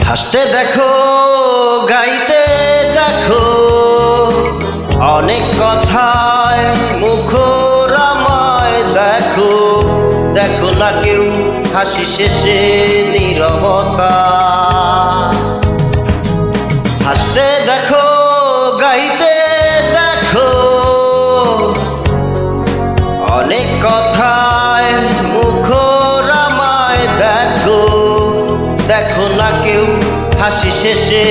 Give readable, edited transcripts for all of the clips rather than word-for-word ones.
হাসতে দেখো, গাইতে দেখো, অনেক কথায় মুখরামায় দেখো, দেখো না কেউ হাসি শেষে নীরবতা। হাসতে দেখো, গাইতে দেখো, অনেক কথায় মুখরামায় দেখো, দেখো না কেউ হাসি শেষে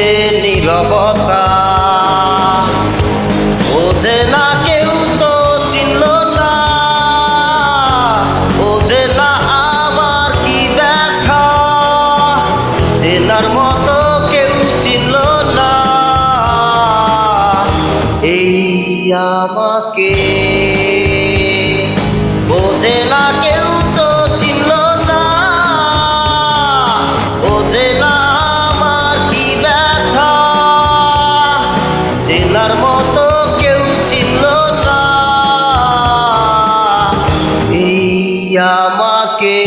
নীরবতা। বোঝে না কেউ তো চিনল না, বোঝে না আমার কি ব্যথা, চেনার মতো কেউ চিনল না এই আমাকে। বোঝে না কেউ তো চিনল না, বোঝে না আমার কি ব্যথা, চেনার মতো কেউ চিনল না এই আমাকে।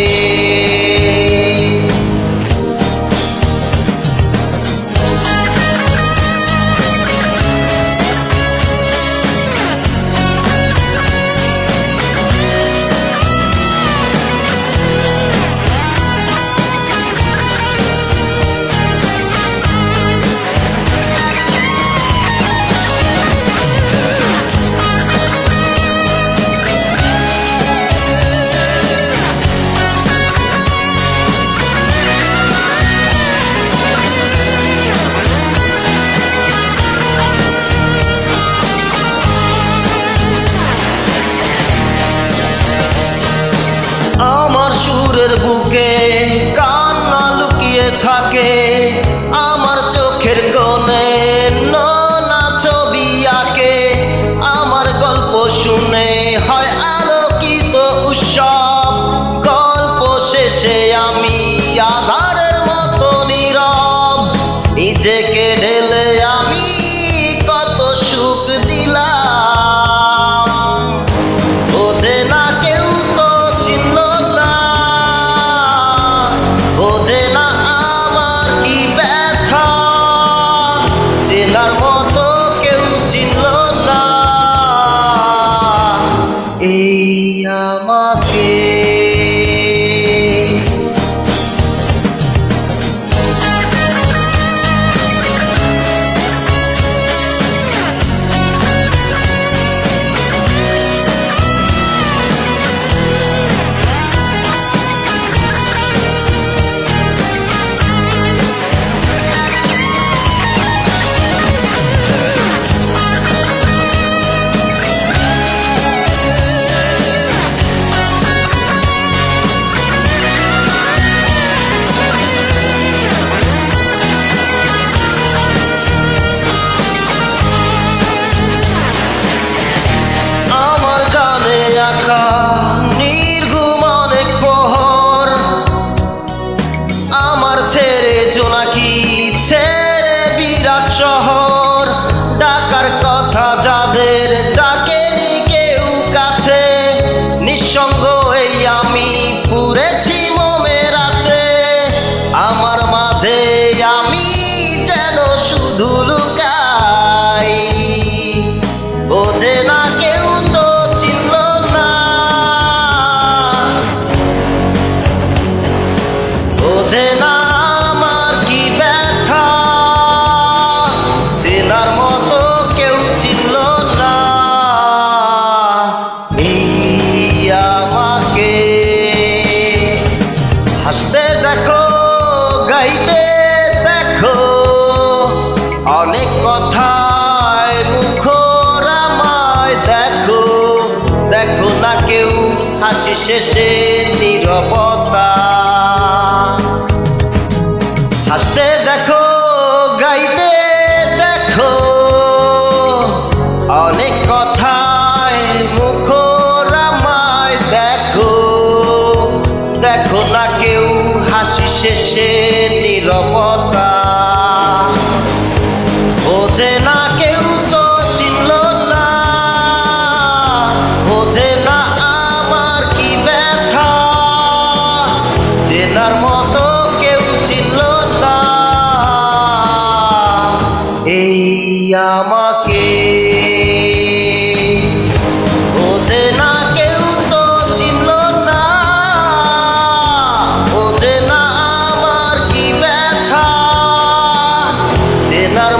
আমার সুরের বুকে কান্না লুকিয়ে থাকে, আমার চোখের কোণে নোনা ছবি আঁকে, আমার গল্প শুনে হয় আলোকিত উৎসব, গল্প শেষে আমি আধারের মতো নীরব, নিজেকে ঢেলে আমি কত সুখ দিলাম। বোঝে না কেউ তো চিনল না, বোঝে না আমার কি ব্যথা, চেনার মতো কেউ চিনল না এই আমাকে। নির্ঘুম অনেক প্রহর, আমার ছেড়ে জোনাকি, ছেড়ে বিরাট শহর, ডাকার কথা যাদের ডাকেনি কেউ কাছে, নিঃসঙ্গ এই আমি পুরেছি মোমের আছে, আমার মাঝে আমি যেন শুধু লুকাই। বোঝে না কেউ তো চিনল না, বোঝে না আমার কি ব্যথা, চেনার মতো কেউ চিনল না এই আমাকে। হাসতে দেখো, গাইতে দেখো, অনেক কথায় মুখরামায় দেখো, দেখো না কেউ হাসি শেষে নীরবতা। হাসতে দেখো, গাইতে দেখো, অনেক কথায় মুখরামায় দেখো, দেখো না কেউ হাসি শেষে নীরবতা। বোঝে না কেউ তো চিনল না, বোঝে না আমার কি ব্যথা, চেনার মতো কেউ চিনল না আমাকে বোঝে না কেউ তো চিনল না, বোঝে না আমার কি ব্যথা, চেনার